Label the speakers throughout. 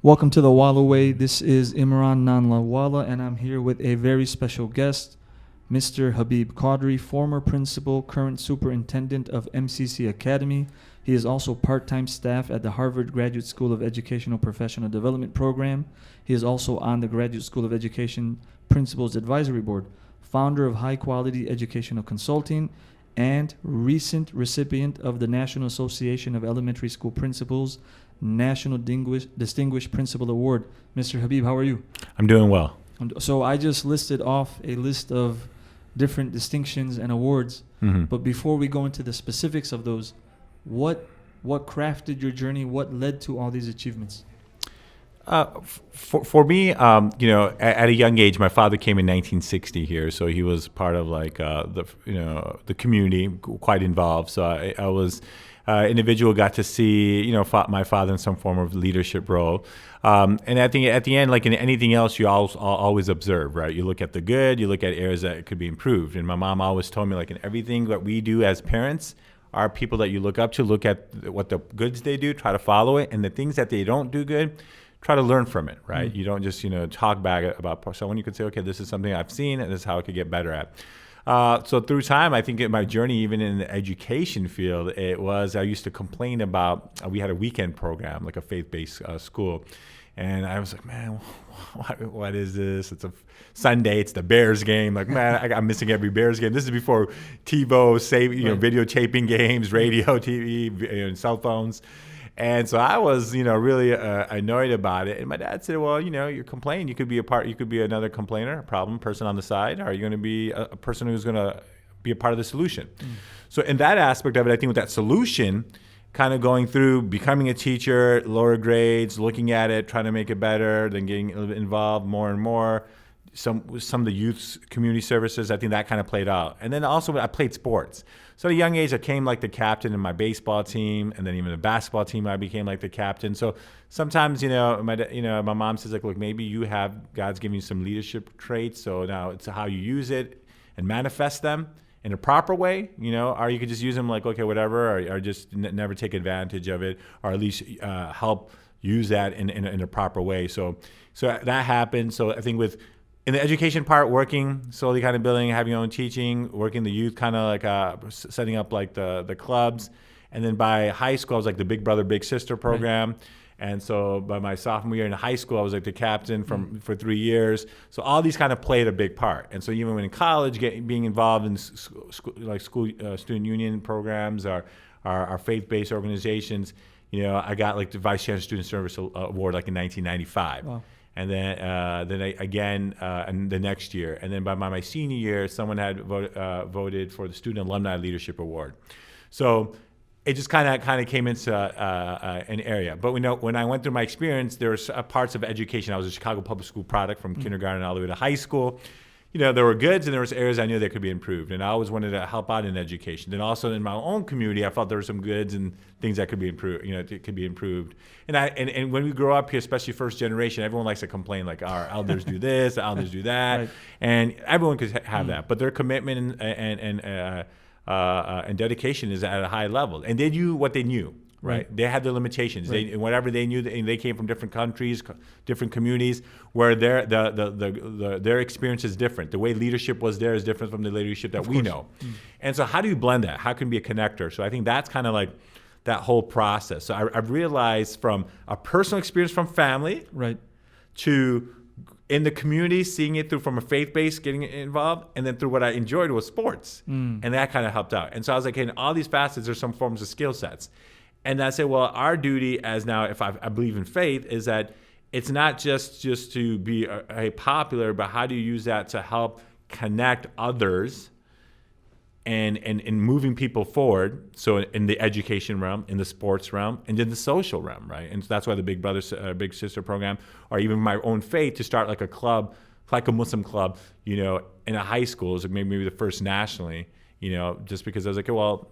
Speaker 1: Welcome to the WalaWay. This is Imran Nanlawala, and I'm here with a very special guest, Mr. Habeeb Quadri, former principal, current superintendent of MCC Academy. He is also part-time staff at the Harvard Graduate School of Educational Professional Development Program. He is also on the Graduate School of Education Principals Advisory Board, founder of High Quality Educational Consulting, and recent recipient of the National Association of Elementary School Principals National Distinguished Principal Award. Mr. Habeeb, how are you?
Speaker 2: I'm doing well.
Speaker 1: So I just listed off a list of different distinctions and awards, but before we go into the specifics of those, what crafted your journey? What led to all these achievements?
Speaker 2: For me, at a young age, my father came in 1960 here, so he was part of the community, quite involved. So I was individual, got to see my father in some form of leadership role. And I think at the end, like in anything else, you always observe, right? You look at the good, you look at areas that could be improved. And my mom always told me, like in everything that we do as parents, are people that you look up to, look at what the goods they do, try to follow it, and the things that they don't do good, try to learn from it, right? You don't just, talk back about someone. You could say, okay, this is something I've seen and this is how I could get better at. So through time, I think in my journey, even in the education field, I used to complain about, we had a weekend program, like a faith-based school. And I was like, man, what is this? It's a Sunday, it's the Bears game. Like, man, I'm missing every Bears game. This is before TiVo, videotaping games, radio, TV, cell phones. And so I was, really annoyed about it. And my dad said, well, you're complaining. You could be another complainer, a problem person on the side. Or are you going to be a person who's going to be a part of the solution? So in that aspect of it, I think with that solution, kind of going through, becoming a teacher, lower grades, looking at it, trying to make it better, then getting a little bit involved more and more. Some of the youth community services, I think that kind of played out. And then also I played sports. So at a young age, I came like the captain in my baseball team, and then even the basketball team, I became like the captain. So sometimes, my mom says, like, look, maybe God's giving you some leadership traits. So now it's how you use it and manifest them in a proper way, or you could just use them like, okay, whatever, or just never take advantage of it, or at least help use that in a proper way. So that happened. So I think in the education part, working, slowly kind of building, having your own teaching, working the youth, kind of like setting up like the clubs. And then by high school, I was like the Big Brother, Big Sister program. Right. And so by my sophomore year in high school, I was like the captain for 3 years. So all these kind of played a big part. And so even when in college, being involved in school student union programs or our faith-based organizations, I got like the Vice Chancellor Student Service Award like in 1995. Wow. And then again the next year. And then by my senior year, someone had voted for the Student Alumni Leadership Award. So it just kind of came into an area. But when I went through my experience, there were parts of education. I was a Chicago public school product from kindergarten all the way to high school. There were goods and there was areas I knew that could be improved. And I always wanted to help out in education. Then also in my own community, I felt there were some goods and things that could be improved. It could be improved. And when we grow up here, especially first generation, everyone likes to complain like our elders do this, the elders do that, right. And everyone could have that. But their commitment and dedication is at a high level. And they knew what they knew. Right. They had their limitations. Right. Whatever they knew, they came from different countries, different communities, where their experience is different. The way leadership was there is different from the leadership that we know. And so how do you blend that? How can you be a connector? So I think that's kind of like that whole process. So I've realized from a personal experience from family, right, to in the community, seeing it through from a faith-based, getting involved, and then through what I enjoyed was sports. And that kind of helped out. And so I was like, in all these facets, there's some forms of skill sets. And I say, well, our duty as now, if I believe in faith, is that it's not just to be a popular, but how do you use that to help connect others and moving people forward? So in the education realm, in the sports realm, and in the social realm, right? And so that's why the Big Brother, Big Sister program, or even my own faith, to start like a club, like a Muslim club, in a high school, is maybe the first nationally, just because I was like, well,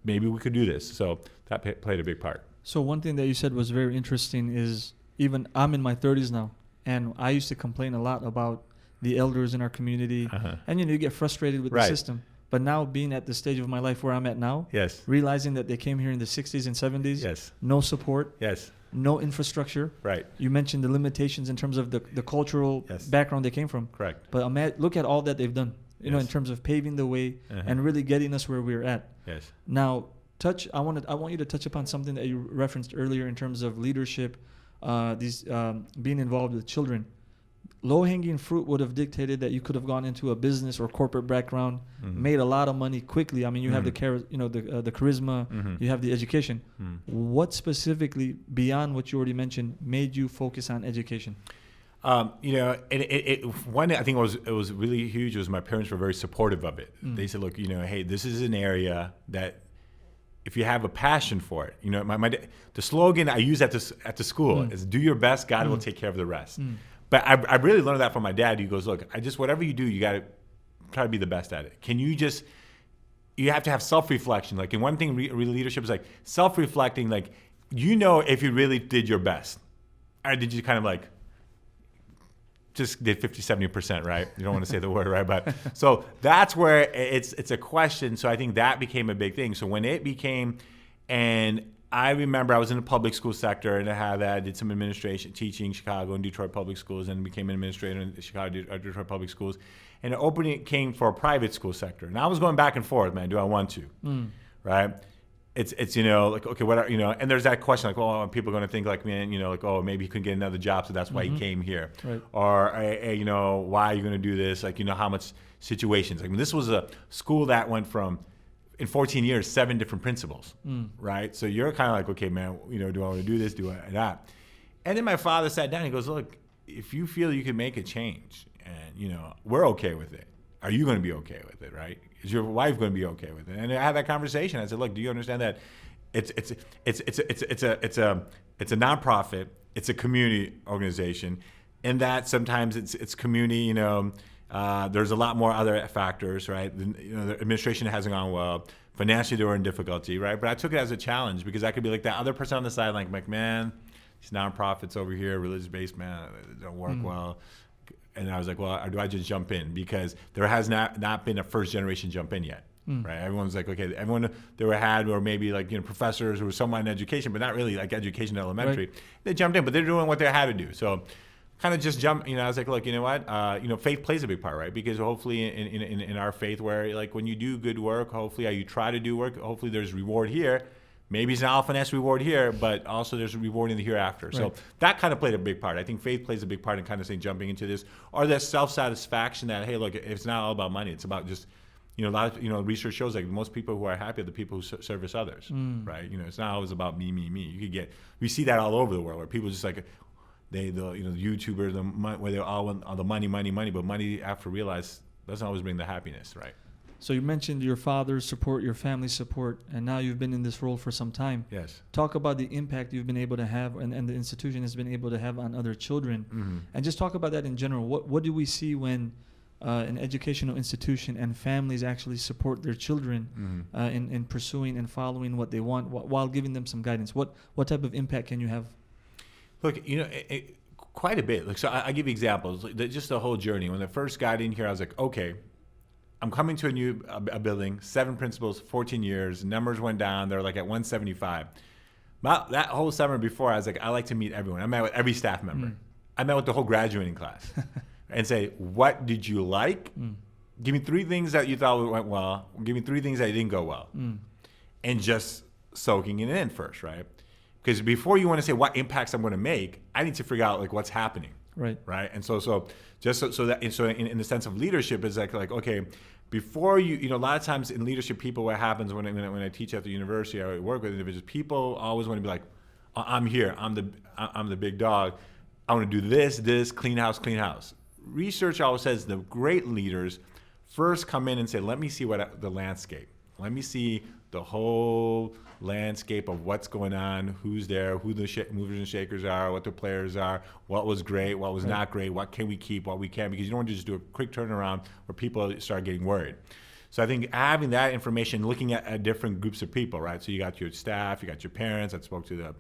Speaker 2: maybe we could do this. So that played a big part.
Speaker 1: So one thing that you said was very interesting is, even I'm in my 30s now, and I used to complain a lot about the elders in our community. And you get frustrated with the system. But now being at the stage of my life where I'm at now, realizing that they came here in the 60s and 70s, no support, no infrastructure.
Speaker 2: Right.
Speaker 1: You mentioned the limitations in terms of the cultural
Speaker 2: Yes.
Speaker 1: background they came from.
Speaker 2: Correct.
Speaker 1: But look at all that they've done, you know, in
Speaker 2: Yes.
Speaker 1: terms of paving the way
Speaker 2: Uh-huh.
Speaker 1: and really getting us where we're at.
Speaker 2: Yes.
Speaker 1: Now, I want you to touch upon something that you referenced earlier in terms of leadership, being involved with children. Low-hanging fruit would have dictated that you could have gone into a business or corporate background,
Speaker 2: Mhm.
Speaker 1: made a lot of money quickly. I mean, you have the
Speaker 2: Mhm.
Speaker 1: the charisma,
Speaker 2: Mhm.
Speaker 1: you have the education.
Speaker 2: Mhm.
Speaker 1: What specifically, beyond what you already mentioned, made you focus on education?
Speaker 2: You know, one, I think it was really huge was my parents were very supportive of it.
Speaker 1: Mm.
Speaker 2: They said, look, you know, hey, this is an area that if you have a passion for it, you know, the slogan I use at the school is do your best, God will take care of the rest.
Speaker 1: Mm.
Speaker 2: But I really learned that from my dad. He goes, look, whatever you do, you got to try to be the best at it. You have to have self-reflection. Like, and one thing real leadership is like self-reflecting, like, you know, if you really did your best, or did you kind of like just did 50, 70%, right? You don't want to say the word, right? But so that's where it's a question. So I think that became a big thing. So when it became, and I remember I was in the public school sector and I did some administration, teaching Chicago and Detroit public schools, and became an administrator in Chicago, Detroit public schools. And the opening came for a private school sector. And I was going back and forth, man, do I want to? Right? It's you know, like, okay, what are, you know, and there's that question like, oh, people are going to think like, man, you know, like, oh, maybe he couldn't get another job, so that's why he came here.
Speaker 1: Right.
Speaker 2: Or, hey, you know, why are you going to do this? Like, you know, how much situations. I mean, this was a school that went from, in 14 years, 7 different principals, right? So you're kind of like, okay, man, you know, do I want to do this? Do I not? And then my father sat down and he goes, look, if you feel you can make a change and, you know, we're okay with it, are you going to be okay with it, right? Is your wife going to be okay with it? And I had that conversation. I said, look, do you understand that it's a nonprofit, it's a community organization, and that sometimes it's community, you know, there's a lot more other factors, right? You know, the administration hasn't gone well. Financially, they were in difficulty, right? But I took it as a challenge because I could be like that other person on the side, like, man, these nonprofits over here, religious-based, man, they don't work well. And I was like, well, do I just jump in? Because there has not been a first generation jump in yet, right? Everyone's like, okay, everyone had were maybe like, you know, professors who were somewhat in education, but not really like education elementary. Right. They jumped in, but they're doing what they had to do. So kind of just jump, you know, I was like, look, you know what? You know, faith plays a big part, right? Because hopefully in our faith where like when you do good work, hopefully you try to do work, hopefully there's reward here. Maybe it's not a finesse reward here, but also there's a reward in the hereafter. Right. So that kind of played a big part. I think faith plays a big part in kind of saying jumping into this, or that self-satisfaction that, hey, look, it's not all about money. It's about just, you know, a lot of, you know, research shows like most people who are happy are the people who service others, right? You know, it's not always about me. We see that all over the world where people just like, you know, the YouTubers, where they're all on the money, but money after realize doesn't always bring the happiness, right?
Speaker 1: So you mentioned your father's support, your family's support, and now you've been in this role for some time.
Speaker 2: Yes.
Speaker 1: Talk about the impact you've been able to have and the institution has been able to have on other children. And just talk about that in general. What do we see when an educational institution and families actually support their children in pursuing and following what they want while giving them some guidance? What type of impact can you have?
Speaker 2: Look, you know, quite a bit. Like, so I give you examples. Just the whole journey. When I first got in here, I was like, okay, I'm coming to a building, 7 principals, 14 years. Numbers went down. They're like at 175. That whole summer before, I was like, I like to meet everyone. I met with every staff member. I met with the whole graduating class and say, what did you like? Give me 3 things that you thought went well. Give me 3 things that didn't go well. And just soaking it in first, right? Because before you want to say what impacts I'm going to make, I need to figure out like what's happening. Right. And so in the sense of leadership is like okay, before you know, a lot of times in leadership, people, what happens when I teach at the university, I work with individuals, people always want to be like, I'm here, I'm the big dog, I want to do this, clean house. Research always says the great leaders first come in and say, let me see the landscape. Let me see the whole landscape of what's going on, who's there, who the movers and shakers are, what the players are, what was great, what was not great, what can we keep, what we can't, because you don't want to just do a quick turnaround where people start getting worried. So I think having that information, looking at different groups of people, right? So you got your staff, you got your parents that spoke to them.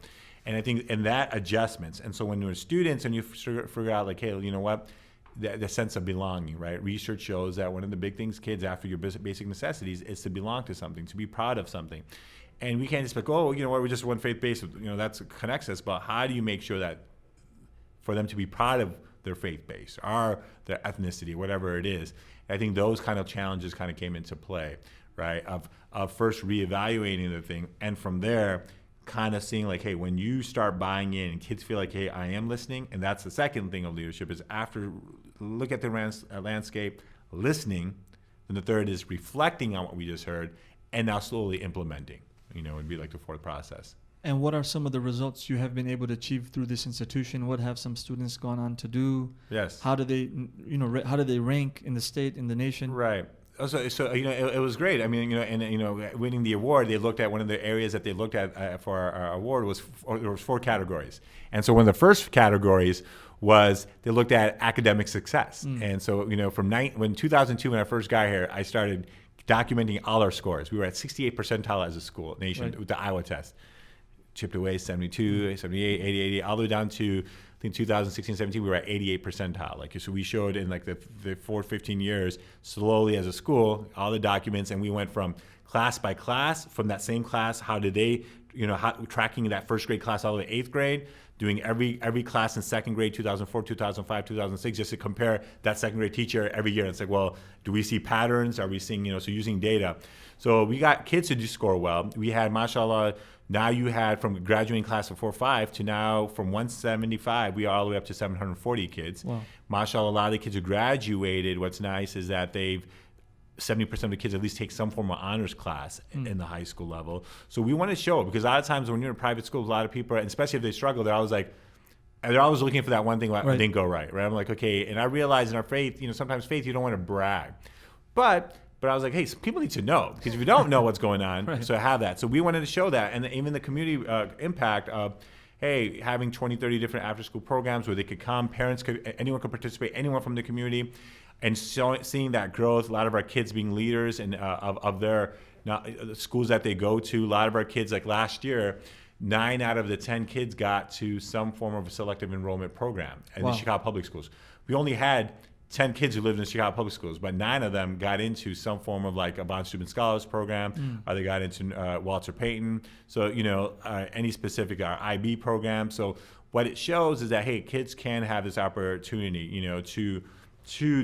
Speaker 2: And I think in that adjustments. And so when you're students and you figure out like, hey, you know what? The sense of belonging, right? Research shows that one of the big things kids after your basic necessities is to belong to something, to be proud of something. And we can't just be like, oh, you know what, we're just one faith-based, you know, that connects us. But how do you make sure that for them to be proud of their faith base or their ethnicity, whatever it is? I think those kind of challenges kind of came into play, right? Of first reevaluating the thing, and from there, kind of seeing like, hey, when you start buying in and kids feel like, hey, I am listening, and that's the second thing of leadership is after look at the landscape, listening, and the third is reflecting on what we just heard, and now slowly implementing. You know, would be like the fourth process.
Speaker 1: And what are some of the results you have been able to achieve through this institution? What have some students gone on to do?
Speaker 2: Yes.
Speaker 1: How do they, how do they rank in the state, in the nation?
Speaker 2: Right. So you know, it was great. I mean, you know, and you know, winning the award, they looked at one of the areas that they looked at for our award there was 4 categories. And so one of the first categories was they looked at academic success. And so, you know, when 2002, when I first got here, I started documenting all our scores. We were at 68 percentile as a school nation with the Iowa test. Chipped away 72, 78, 80, 80, all the way down to, I think 2016, 17, we were at 88 percentile. Like, so we showed in like the 15 years, slowly as a school, all the documents, and we went from class by class, from that same class, how did they, you know, tracking that first grade class all the way to 8th grade, doing every class in second grade, 2004, 2005, 2006, just to compare that second grade teacher every year. And it's like, well, do we see patterns? Are we seeing, you know, so using data. So we got kids who do score well. We had, mashallah, now you had from graduating class of 4-5 to now from 175, we are all the way up to 740 kids.
Speaker 1: Wow.
Speaker 2: Mashallah, a lot of the kids who graduated, what's nice is that 70% of the kids at least take some form of honors class in the high school level. So we want to show it, because a lot of times when you're in private schools, a lot of people, and especially if they struggle, they're always looking for that one thing that didn't go right? I'm like, okay, and I realize in our faith, you know, sometimes faith, you don't want to brag. But I was like, hey, people need to know, because if you don't know what's going on, so have that. So we wanted to show that, and even the community impact of, hey, having 20, 30 different after-school programs where they could come, anyone could participate, anyone from the community, and seeing that growth. A lot of our kids being leaders and of their schools that they go to. A lot of our kids, like last year, 9 out of the 10 kids got to some form of a selective enrollment program in the Chicago Public Schools. We only had 10 kids who lived in Chicago Public Schools, but 9 of them got into some form of like a Bond Student Scholars program, or they got into Walter Payton. So, you know, any specific IB program. So what it shows is that, hey, kids can have this opportunity, you know, to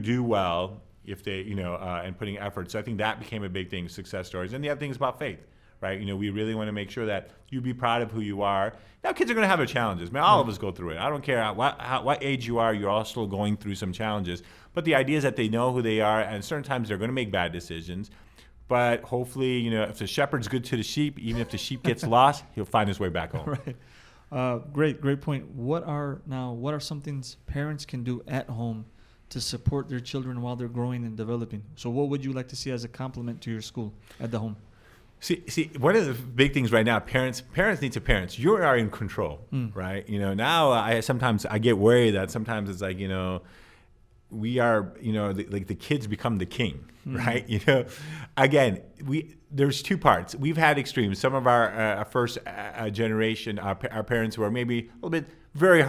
Speaker 2: do well if they, you know, and putting effort. So I think that became a big thing, success stories. And the other thing is about faith, right? You know, we really want to make sure that you be proud of who you are. Now, kids are going to have their challenges. Man, all of us go through it. I don't care what age you are, you're all still going through some challenges. But the idea is that they know who they are, and certain times they're going to make bad decisions. But hopefully, you know, if the shepherd's good to the sheep, even if the sheep gets lost, he'll find his way back home.
Speaker 1: Right. Great point. What are some things parents can do at home to support their children while they're growing and developing? So what would you like to see as a complement to your school at the home?
Speaker 2: See, one of the big things right now, parents need to parents. You are in control, right? You know, now I get worried that sometimes it's like, you know, we are, you know, like the kids become the king, right? You know, again, there's 2 parts. We've had extremes. Some of our first generation, our parents were maybe a little bit very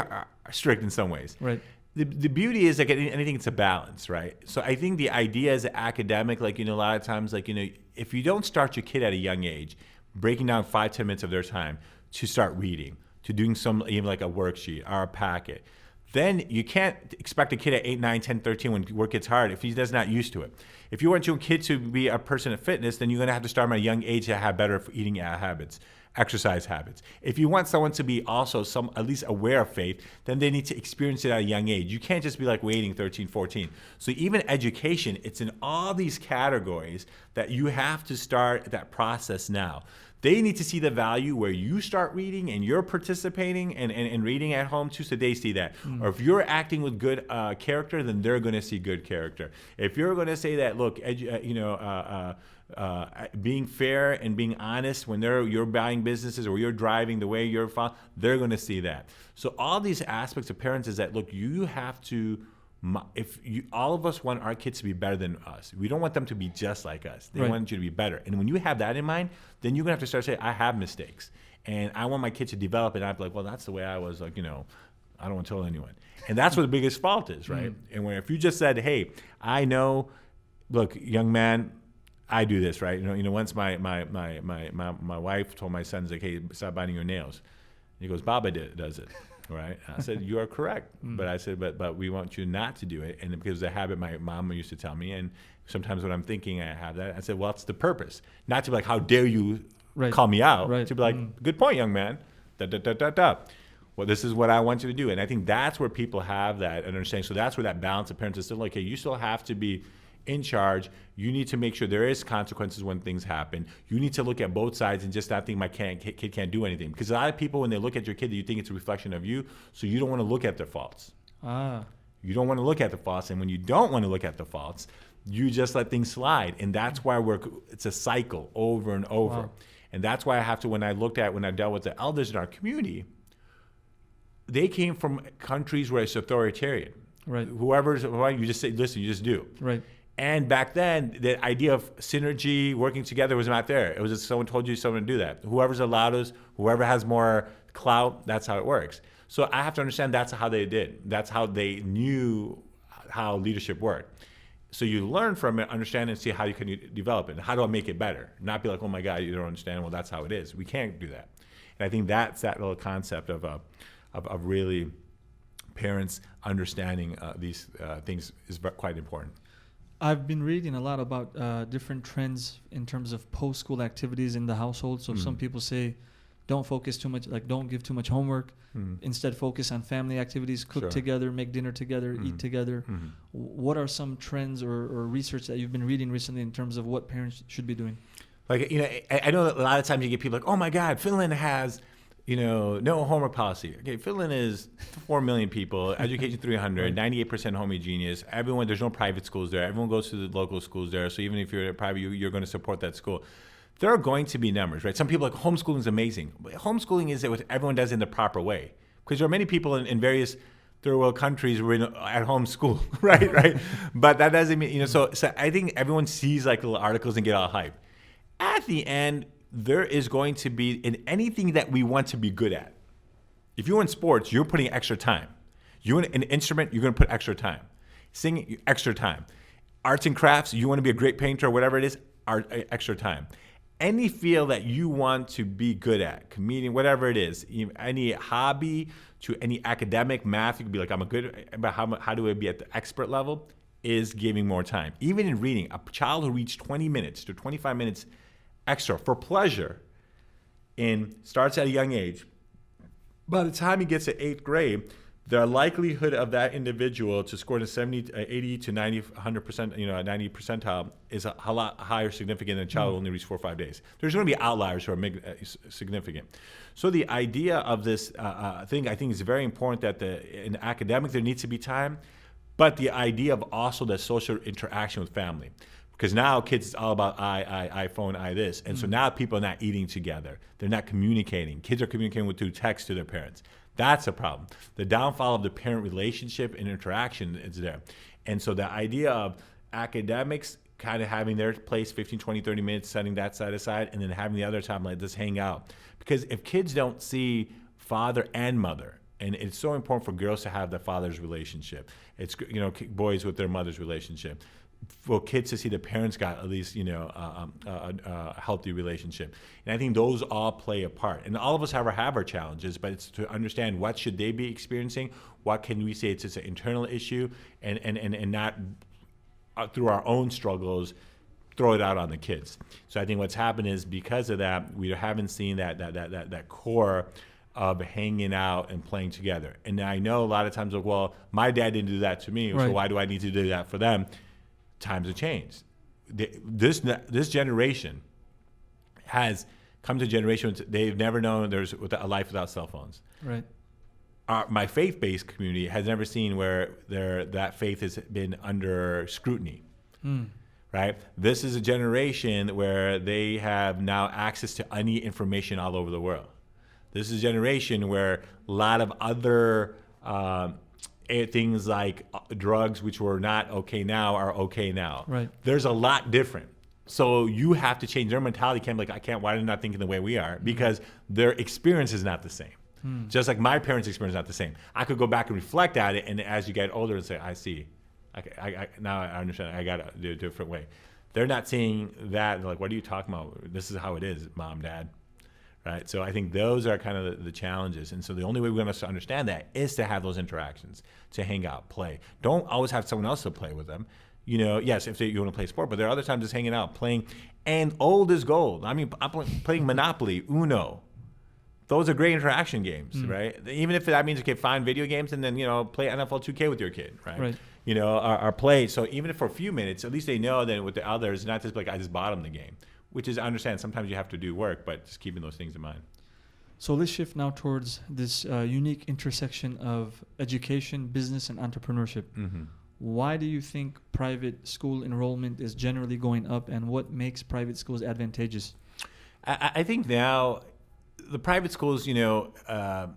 Speaker 2: strict in some ways.
Speaker 1: Right.
Speaker 2: The beauty is, like anything, it's a balance, right? So I think the idea is academic, like, you know, a lot of times, like, you know, if you don't start your kid at a young age, breaking down 5-10 minutes of their time to start reading, to doing some, even like a worksheet or a packet, then you can't expect a kid at 8, 9, 10, 13 when work gets hard if he's not used to it. If you want your kid to be a person of fitness, then you're going to have to start them at a young age to have better eating habits, exercise habits. If you want someone to be also at least aware of faith, then they need to experience it at a young age. You can't just be like waiting 13, 14. So even education, it's in all these categories that you have to start that process now. They need to see the value where you start reading and you're participating and reading at home too, so they see that. Or if you're acting with good character, then they're going to see good character. If you're going to say that, look, being fair and being honest when you're buying businesses or you're driving the way you're following, they're going to see that. So all these aspects of parents is that, look, you have to, all of us want our kids to be better than us. We don't want them to be just like us. They want you to be better. And when you have that in mind, then you're going to have to start saying, I have mistakes. And I want my kid to develop, and I'd be like, well, that's the way I was, like, you know, I don't want to tell anyone. And that's what the biggest fault is, right? And if you just said, hey, I know, look, young man, I do this, right? Once my wife told my sons, like, hey, stop biting your nails. He goes, Baba does it, right? I said, you are correct. But I said, but we want you not to do it. And because the habit my mom used to tell me, and sometimes when I'm thinking I have that, I said, well, it's the purpose. Not to be like, how dare you call me out.
Speaker 1: Right.
Speaker 2: To be like, good point, young man. Well, this is what I want you to do. And I think that's where people have that understanding. So that's where that balance of parents is still like, hey, you still have to be in charge. You need to make sure there is consequences when things happen. You need to look at both sides and just not think my kid can't do anything. Because a lot of people, when they look at your kid, you think it's a reflection of you, so you don't want to look at their faults. You don't want to look at the faults, and when you don't want to look at the faults, you just let things slide. And that's why it's a cycle over and over.
Speaker 1: Wow.
Speaker 2: And that's why I have to, when I dealt with the elders in our community, they came from countries where it's authoritarian.
Speaker 1: Right.
Speaker 2: Whoever's right, you just say, listen, you just do.
Speaker 1: Right.
Speaker 2: And back then, the idea of synergy, working together was not there. It was just someone told you someone to do that. Whoever's allowed us, whoever has more clout, that's how it works. So I have to understand that's how they did. That's how they knew how leadership worked. So you learn from it, understand and see how you can develop it. How do I make it better? Not be like, oh my God, you don't understand. Well, that's how it is. We can't do that. And I think that's that little concept of really parents understanding these things is quite important.
Speaker 1: I've been reading a lot about different trends in terms of post-school activities in the household. So some people say, don't focus too much, like don't give too much homework. Instead, focus on family activities, cook together, make dinner together, eat together. What are some trends or research that you've been reading recently in terms of what parents should be doing?
Speaker 2: Like, I know that a lot of times you get people like, oh my God, Finland has no homework policy. Okay, Finland is 4 million people, education 300, 98% homogeneous. Everyone, there's no private schools there. Everyone goes to the local schools there. So even if you're private, you're going to support that school. There are going to be numbers, right? Some people are like, homeschooling is amazing. Homeschooling is what everyone does in the proper way. Because there are many people in various third world countries who are at home school, right? But that doesn't mean, so I think everyone sees like little articles and get all hyped. At the end, there is going to be in anything that we want to be good at. If you're in sports, you're putting extra time. You want an instrument, you're going to put extra time. Singing, extra time. Arts and crafts, you want to be a great painter or whatever it is, extra time. Any field that you want to be good at, comedian, whatever it is, any hobby to any academic, math, you could be like, but how do I be at the expert level, is giving more time. Even in reading, a child who reads 20 minutes to 25 minutes extra for pleasure starts at a young age. By the time he gets to 8th grade, the likelihood of that individual to score to 80 to 90, 100%, 90 percentile is a lot higher significant than a child who only reads 4 or 5 days. There's going to be outliers who are significant. So the idea of this thing, I think, is very important that in academic there needs to be time, but the idea of also the social interaction with family. Because now kids, it's all about I, phone, I this. And so now people are not eating together. They're not communicating. Kids are communicating through text to their parents. That's a problem. The downfall of the parent relationship and interaction is there. And so the idea of academics kind of having their place 15, 20, 30 minutes, setting that side aside, and then having the other time like this hang out. Because if kids don't see father and mother, and it's so important for girls to have the father's relationship. It's, boys with their mother's relationship. For kids to see the parents got at least, a healthy relationship. And I think those all play a part. And all of us have our challenges, but it's to understand what should they be experiencing, what can we say it's just an internal issue, and not through our own struggles throw it out on the kids. So I think what's happened is because of that, we haven't seen that core of hanging out and playing together. And I know a lot of times, like, well, my dad didn't do that to me, so why do I need to do that for them? Times have changed. This generation has come to a generation they've never known there's a life without cell phones.
Speaker 1: Right.
Speaker 2: My faith-based community has never seen where that faith has been under scrutiny. Right? This is a generation where they have now access to any information all over the world. This is a generation where a lot of other things like drugs, which were not okay now, are okay now.
Speaker 1: Right.
Speaker 2: There's a lot different. So you have to change their mentality. Can't be like, why are they not thinking the way we are? Because their experience is not the same. Just like my parents' experience is not the same. I could go back and reflect at it, and as you get older and say, I see. Now I understand. I got to do it a different way. They're not seeing that. They're like, what are you talking about? This is how it is, mom, dad. Right. So I think those are kind of the challenges. And so the only way we're going to understand that is to have those interactions, to hang out, play. Don't always have someone else to play with them. Yes, if you want to play sport, but there are other times just hanging out, playing. And old is gold. I mean, I'm playing Monopoly, Uno. Those are great interaction games, right? Even if that means, okay, find video games and then, play NFL 2K with your kid, right? Or play. So even if for a few minutes, at least they know that with the others, not just like, I just bought them the game. Which is, I understand, sometimes you have to do work, but just keeping those things in mind.
Speaker 1: So let's shift now towards this unique intersection of education, business, and entrepreneurship.
Speaker 2: Mm-hmm.
Speaker 1: Why do you think private school enrollment is generally going up, and what makes private schools advantageous?
Speaker 2: I think now the private schools, there are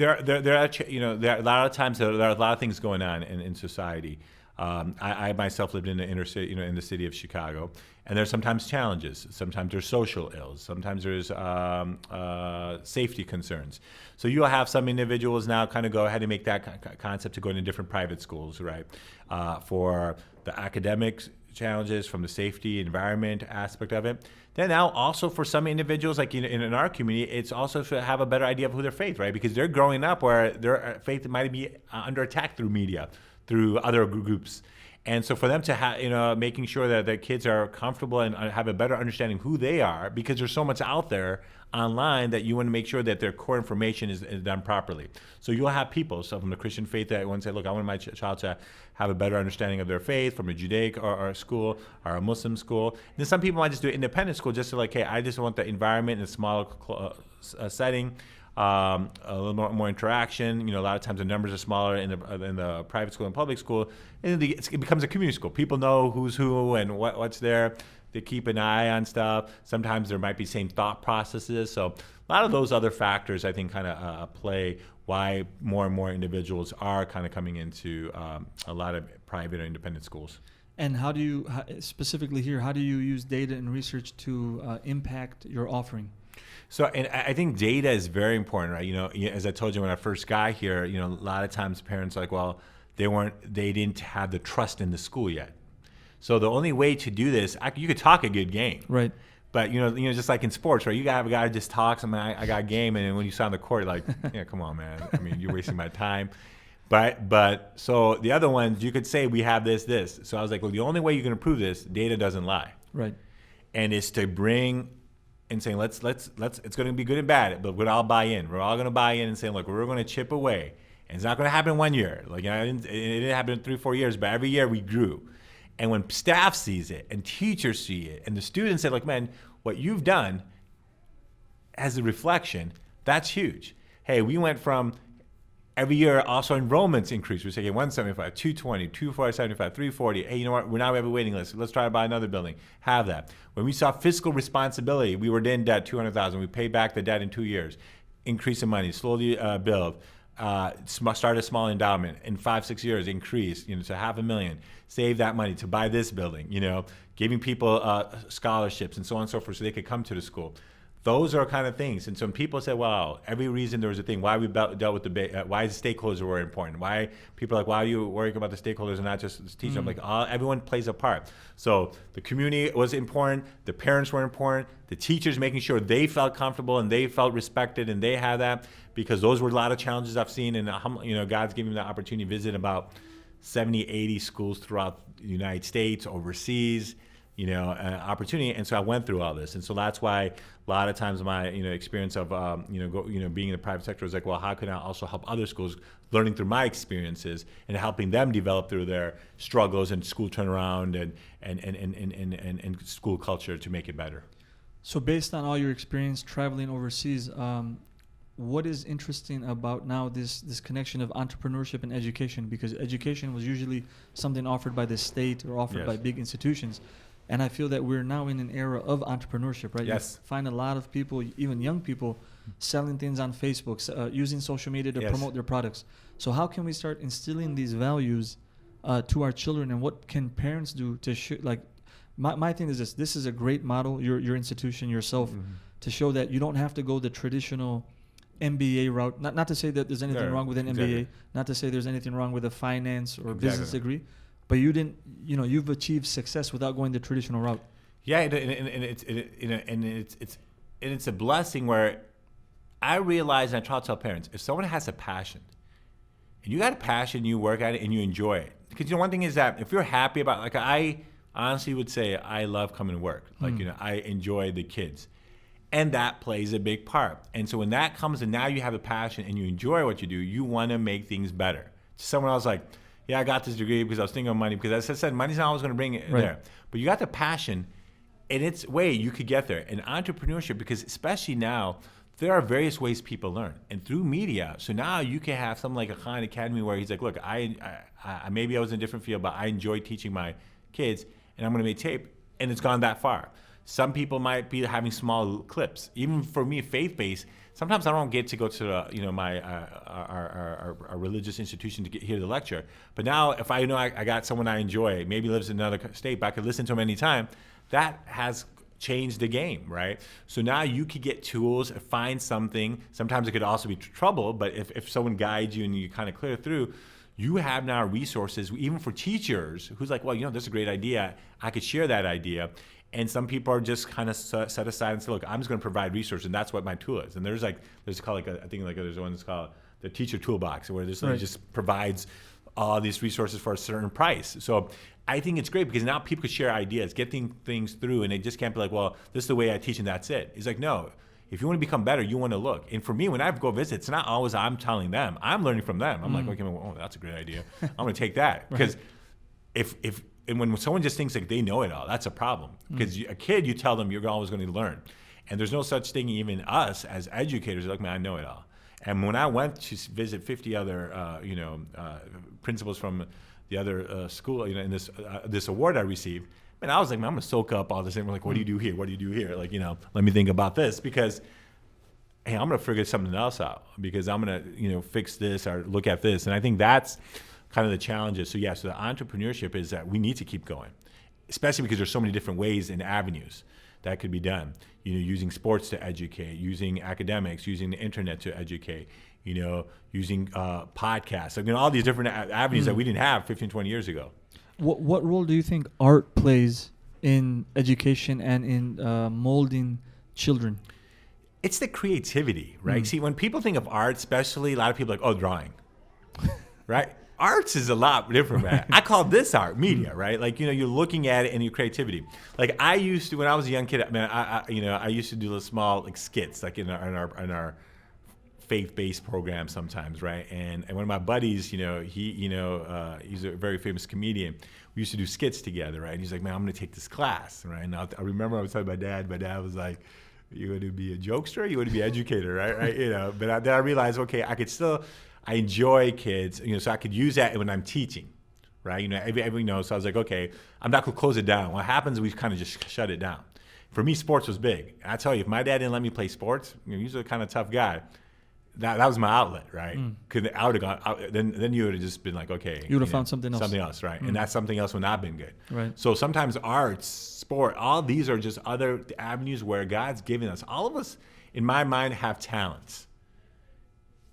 Speaker 2: a lot of times there are a lot of things going on in society. I myself lived in the inner city, in the city of Chicago, and there's sometimes challenges. Sometimes there's social ills. Sometimes there's safety concerns. So you'll have some individuals now kind of go ahead and make that concept to go into different private schools, right? For the academics challenges, from the safety environment aspect of it. Then now also for some individuals, like in our community, it's also to have a better idea of who their faith, right? Because they're growing up where their faith might be under attack through media, through other groups. And so for them to have, making sure that their kids are comfortable and have a better understanding who they are, because there's so much out there online that you want to make sure that their core information is done properly. So you'll have people, so from the Christian faith, that want to say, look, I want my child to have a better understanding of their faith from a Judaic or school or a Muslim school. And then some people might just do independent school just to like, hey, I just want the environment in a smaller setting. A little more interaction. A lot of times the numbers are smaller in the private school and public school, and it becomes a community school. People know who's who and what's there. They keep an eye on stuff. Sometimes there might be same thought processes. So a lot of those other factors, I think, kind of play why more and more individuals are kind of coming into a lot of private or independent schools.
Speaker 1: And how do you, specifically here, how do you use data and research to impact your offering?
Speaker 2: So, and I think data is very important, right? As I told you when I first got here, a lot of times parents are like, well, they didn't have the trust in the school yet. So the only way to do this, you could talk a good game,
Speaker 1: right?
Speaker 2: But just like in sports, right? You have a guy who just talks, I got a game, and when you saw on the court, you're like, yeah, come on, man. I mean, you're wasting my time. But so the other ones, you could say we have this. So I was like, well, the only way you can improve this, data doesn't lie,
Speaker 1: right?
Speaker 2: And it's to bring and saying let's it's going to be good and bad, but we'll all buy in. We're all going to buy in and saying, look, we're going to chip away, and it's not going to happen in 1 year. Like it didn't happen in 3-4 years, but every year we grew. And when staff sees it and teachers see it and the students say, like, man, what you've done as a reflection, that's huge. Hey, we went from every year also enrollments increase. We say, okay, 175, 220, 275, 340. Hey, you know what? Now we have a waiting list. Let's try to buy another building. Have that. When we saw fiscal responsibility, we were in debt $200,000. We paid back the debt in 2 years. Increase in money, slowly build. Start a small endowment. In 5-6 years, increase to $500,000. Save that money to buy this building. Giving people scholarships and so on and so forth so they could come to the school. Those are kind of things. And so when people say, wow, every reason there was a thing, why we dealt with why the stakeholders were important, why people are like, why are you worrying about the stakeholders and not just the teacher? I'm like, everyone plays a part. So the community was important, the parents were important, the teachers making sure they felt comfortable and they felt respected and they had that, because those were a lot of challenges I've seen. And God's given me the opportunity to visit about 70, 80 schools throughout the United States, overseas, opportunity. And so I went through all this. And so that's why a lot of times my, experience of, being in the private sector was like, well, how can I also help other schools learning through my experiences and helping them develop through their struggles and school turnaround and school culture to make it better.
Speaker 1: So based on all your experience traveling overseas, what is interesting about now this connection of entrepreneurship and education? Because education was usually something offered by the state or offered by big institutions. And I feel that we're now in an era of entrepreneurship, right?
Speaker 2: Yes.
Speaker 1: You find a lot of people, even young people, selling things on Facebook, using social media to promote their products. So how can we start instilling these values to our children, and what can parents do to my thing is this is a great model, your institution, yourself, to show that you don't have to go the traditional MBA route. Not to say that there's anything wrong with an MBA, not to say there's anything wrong with a finance or business degree, but you didn't, you've achieved success without going the traditional route.
Speaker 2: Yeah, and it's a blessing where I realize, and I try to tell parents, if someone has a passion, and you got a passion, you work at it, and you enjoy it. Because one thing is that if you're happy about, like I honestly would say, I love coming to work. Like I enjoy the kids, and that plays a big part. And so when that comes, and now you have a passion and you enjoy what you do, you want to make things better. Someone else like, yeah, I got this degree because I was thinking of money. Because as I said, money's not always going to bring it there. But you got the passion. In its way, you could get there. And entrepreneurship, because especially now, there are various ways people learn. And through media, so now you can have something like a Khan Academy where he's like, look, I maybe I was in a different field, but I enjoy teaching my kids, and I'm going to make tape. And it's gone that far. Some people might be having small clips. Even for me, faith-based, sometimes I don't get to go to my our religious institution to hear the lecture. But now, if I know I got someone I enjoy, maybe lives in another state, but I could listen to him anytime, that has changed the game, right? So now you could get tools, find something. Sometimes it could also be trouble, but if someone guides you and you kind of clear through, you have now resources, even for teachers, who's like, well, this is a great idea. I could share that idea. And some people are just kind of set aside and say, look, I'm just going to provide resources, and that's what my tool is. And there's called there's one that's called the teacher toolbox, where there's just provides all these resources for a certain price. So I think it's great because now people can share ideas, get things through, and they just can't be like, well, this is the way I teach and that's it. It's like, no, if you want to become better, you want to look. And for me, when I go visit, it's not always I'm telling them. I'm learning from them. I'm like, okay, well, that's a great idea. I'm going to take that. Because and when someone just thinks like they know it all, that's a problem. Because a kid, you tell them you're always going to learn. And there's no such thing, even us as educators, like, man, I know it all. And when I went to visit 50 other, principals from the other school, in this award I received, man, I was like, man, I'm gonna soak up all this. And we're like, what do you do here? What do you do here? Like, let me think about this, because, hey, I'm gonna figure something else out, because I'm gonna, fix this or look at this. And I think that's kind of the challenges. So so the entrepreneurship is that we need to keep going, especially because there's so many different ways and avenues that could be done. Using sports to educate, using academics, using the internet to educate, using podcasts, all these different avenues that we didn't have 15, 20 years ago.
Speaker 1: What role do you think art plays in education and in molding children?
Speaker 2: It's the creativity, right? See, when people think of art, especially, a lot of people are like, oh, drawing, right? Arts is a lot different, man. I call this art, media, right? Like, you're looking at it and your creativity. Like, I used to, when I was a young kid, man, I used to do little small skits, like in our faith-based program sometimes, right? And one of my buddies, he's a very famous comedian. We used to do skits together, right? And he's like, man, I'm going to take this class, right? And I remember I was telling my dad was like, you want to be a jokester? You want to be an educator, right? But then I realized, okay, I enjoy kids, so I could use that when I'm teaching, right? So I was like, okay, I'm not going to close it down. What happens is we kind of just shut it down. For me, sports was big. And I tell you, if my dad didn't let me play sports, he's a kind of tough guy. That was my outlet, right? Because I would have gone out, then you would have just been like, okay.
Speaker 1: You would have found something else.
Speaker 2: Something else, right? And that something else would not have been good.
Speaker 1: Right.
Speaker 2: So sometimes arts, sport, all these are just other avenues where God's given us. All of us, in my mind, have talents.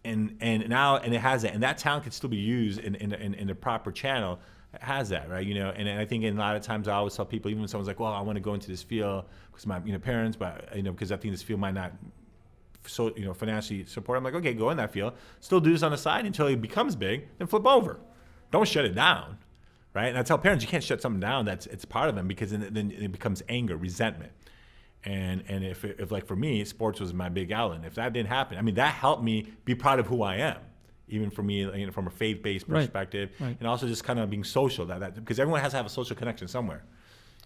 Speaker 2: And it has that, and that talent can still be used in the proper channel. It has that, right? And I think a lot of times I always tell people, even when someone's like, well, I want to go into this field because my parents, but because I think this field might not financially support. I'm like, okay, go in that field, still do this on the side until it becomes big, then flip over. Don't shut it down, right? And I tell parents, you can't shut something down it's part of them, because then it becomes anger, resentment. And if like for me, sports was my big outlet. If that didn't happen, that helped me be proud of who I am, even for me, from a faith-based perspective, right. And also just kind of being social. That because everyone has to have a social connection somewhere,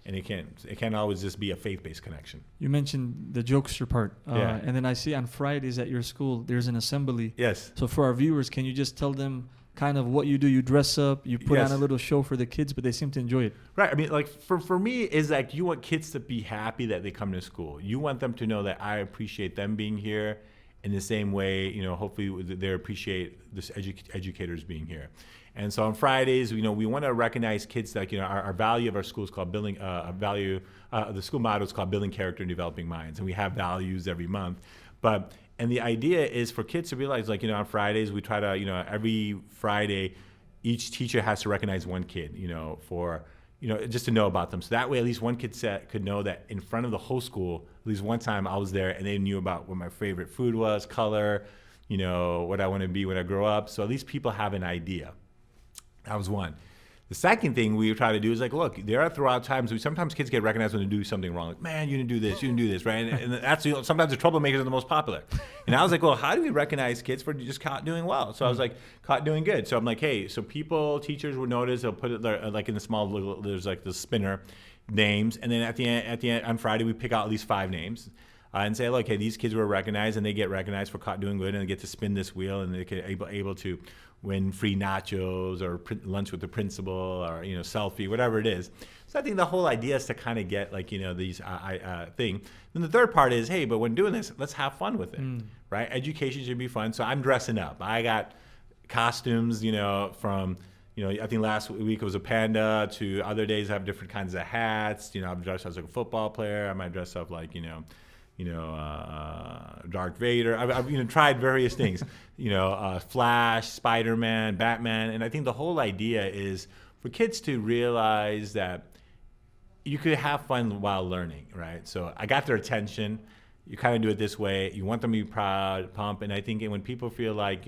Speaker 2: and it can't always just be a faith-based connection.
Speaker 1: You mentioned the jokester part, and then I see on Fridays at your school there's an assembly.
Speaker 2: Yes.
Speaker 1: So for our viewers, can you just tell them kind of what you do? You dress up, you put on a little show for the kids, but they seem to enjoy it.
Speaker 2: Right. Like for me, is like you want kids to be happy that they come to school. You want them to know that I appreciate them being here in the same way, hopefully they appreciate this educators being here. And so on Fridays, we want to recognize kids that, our value of our school is called building, the school motto is called building character and developing minds. And we have values every month. And the idea is for kids to realize, like, on Fridays, we try to, every Friday, each teacher has to recognize one kid, for, just to know about them. So that way, at least one kid could know that in front of the whole school, at least one time I was there and they knew about what my favorite food was, color, what I want to be when I grow up. So at least people have an idea. That was one. The second thing we try to do is like, look, there are throughout times, sometimes kids get recognized when they do something wrong. Like, man, you didn't do this, right? And that's, sometimes the troublemakers are the most popular. And I was like, well, how do we recognize kids for just caught doing well? So I was like, caught doing good. So I'm like, hey, so teachers would notice, they'll put it there, like in the small little, there's like the spinner names. And then at the end, on Friday, we pick out at least 5 names. And say, look, hey, these kids were recognized, and they get recognized for caught doing good, and they get to spin this wheel, and they get able to win free nachos or lunch with the principal or selfie, whatever it is. So I think the whole idea is to kind of get like these thing. Then the third part is, hey, but when doing this, let's have fun with it, right? Education should be fun. So I'm dressing up. I got costumes, from I think last week it was a panda, to other days I have different kinds of hats. I'm dressed as like a football player. I might dress up like Darth Vader. I've tried various things, Flash, Spider-Man, Batman. And I think the whole idea is for kids to realize that you could have fun while learning, right? So I got their attention. You kind of do it this way. You want them to be proud, pump. And I think when people feel like,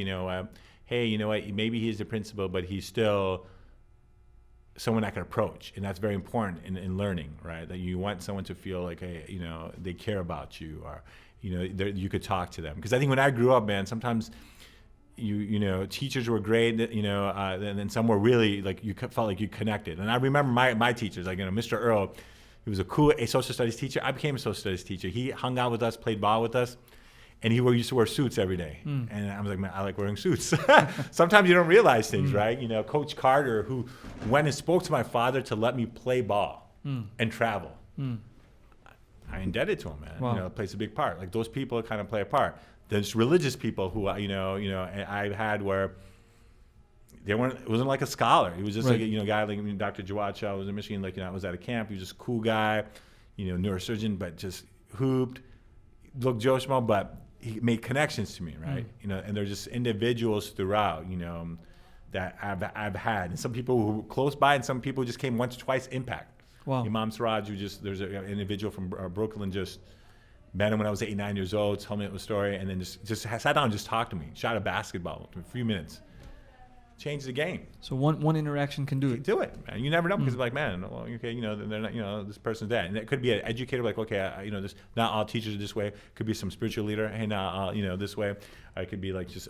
Speaker 2: hey, you know what, maybe he's the principal, but he's still someone I can approach, and that's very important in learning, right? That you want someone to feel like, hey, they care about you, or you could talk to them. Because I think when I grew up, man, sometimes teachers were great, and then some were really like you felt like you connected. And I remember my teachers, like Mr. Earl, he was a social studies teacher. I became a social studies teacher. He hung out with us, played ball with us. And he used to wear suits every day. And I was like, man, I like wearing suits. Sometimes you don't realize things, right? Coach Carter, who went and spoke to my father to let me play ball and travel. I'm indebted to him, man.
Speaker 1: Wow.
Speaker 2: It plays a big part. Like those people kind of play a part. There's religious people who, I had where it wasn't like a scholar. He was just
Speaker 1: right.
Speaker 2: like, a guy like Dr. Jawad Shah was in Michigan, I was at a camp. He was just a cool guy, neurosurgeon, but just hooped, looked Joe Schmo, but he made connections to me, right? And they're just individuals throughout, that I've had. And some people who were close by, and some people just came once or twice, impact.
Speaker 1: Wow.
Speaker 2: Imam Siraj, there's an individual from Brooklyn, just met him when I was 8, 9 years old, told me a story, and then just sat down and just talked to me, shot a basketball in a few minutes. Change the game.
Speaker 1: So one interaction can do it.
Speaker 2: Do it, man. You never know, because like, man, well, okay, they're not, this person's that, and it could be an educator, like, okay, this, not all teachers are this way. Could be some spiritual leader, hey, now, this way. It could be like just,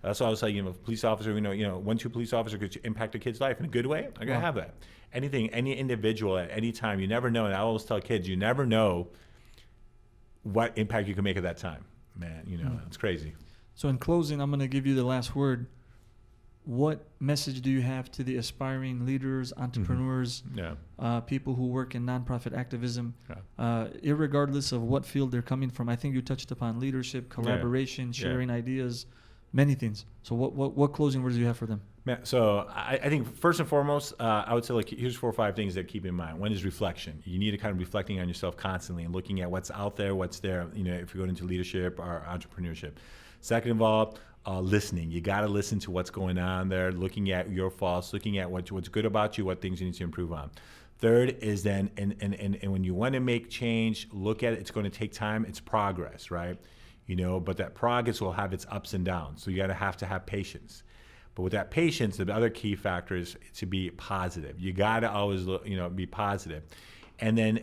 Speaker 2: that's why I was like, a police officer, 1-2 police officer could impact a kid's life in a good way. I gotta have that. Anything, any individual at any time, you never know. And I always tell kids, you never know what impact you can make at that time, man. It's crazy.
Speaker 1: So in closing, I'm gonna give you the last word. What message do you have to the aspiring leaders, entrepreneurs, people who work in nonprofit activism, irregardless of what field they're coming from? I think you touched upon leadership, collaboration, sharing ideas, many things. So what closing words do you have for them?
Speaker 2: So I think first and foremost, I would say here's 4 or 5 things that keep in mind. One is reflection. You need to kind of reflecting on yourself constantly and looking at what's out there, what's there, if you're going into leadership or entrepreneurship. Second of all, listening. You got to listen to what's going on there, looking at your faults, looking at what's good about you, what things you need to improve on. Third is then, and when you want to make change, look at it. It's going to take time. It's progress, right? But that progress will have its ups and downs. So you got to have patience. But with that patience, the other key factor is to be positive. You got to always, be positive. And then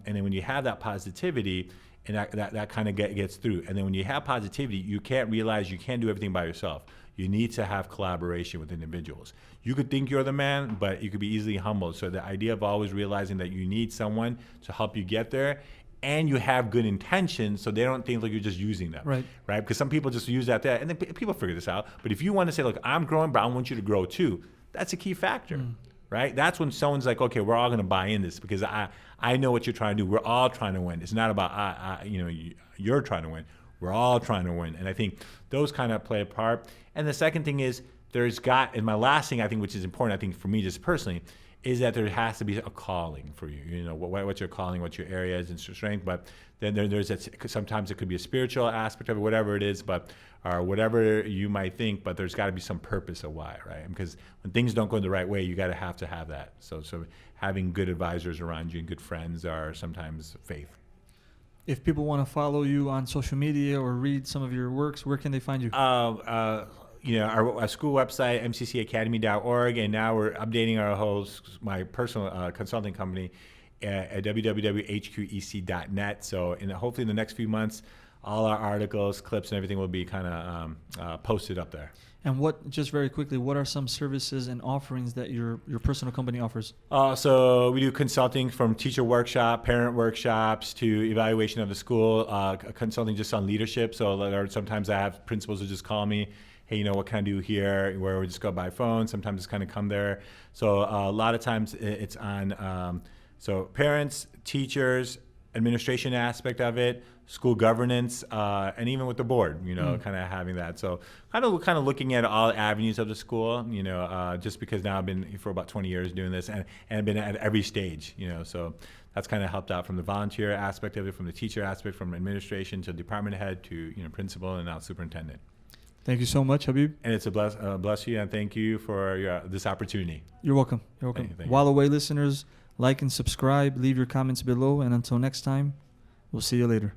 Speaker 2: when you have that positivity, and that kind of gets through. And then when you have positivity, you can't realize you can't do everything by yourself. You need to have collaboration with individuals. You could think you're the man, but you could be easily humbled. So the idea of always realizing that you need someone to help you get there, and you have good intentions, so they don't think like you're just using them, right? Because some people just use that, and then people figure this out. But if you want to say, look, I'm growing, but I want you to grow too, that's a key factor. Right? That's when someone's like, okay, we're all going to buy in this because I know what you're trying to do. We're all trying to win. It's not about you're trying to win. We're all trying to win. And I think those kind of play a part. And the second thing is and my last thing I think, which is important, I think for me just personally, is that there has to be a calling for you. What's your calling, what your areas and strength. But Then there's sometimes it could be a spiritual aspect of it, whatever it is, but or whatever you might think. But there's got to be some purpose of why, right? Because when things don't go the right way, you got to have that. So having good advisors around you and good friends are sometimes faith.
Speaker 1: If people want to follow you on social media or read some of your works, where can they find you?
Speaker 2: Our school website, mccacademy.org, and now we're updating my personal consulting company at www.hqec.net. So hopefully in the next few months, all our articles, clips, and everything will be kind of posted up there.
Speaker 1: And just very quickly, what are some services and offerings that your personal company offers?
Speaker 2: So we do consulting from teacher workshop, parent workshops, to evaluation of the school, consulting just on leadership. So sometimes I have principals who just call me, hey, what can I do here? Where we just go by phone. Sometimes it's kind of come there. So a lot of times it's on parents, teachers, administration aspect of it, school governance, and even with the board, kind of having that. So kind of looking at all avenues of the school, just because now I've been here for about 20 years doing this and I've been at every stage, so that's kind of helped out from the volunteer aspect of it, from the teacher aspect, from administration to department head to, principal and now superintendent.
Speaker 1: Thank you so much, Habeeb.
Speaker 2: And it's a bless you, and thank you for this opportunity.
Speaker 1: You're welcome. Thank you. WalaWay listeners, like and subscribe, leave your comments below, and until next time, we'll see you later.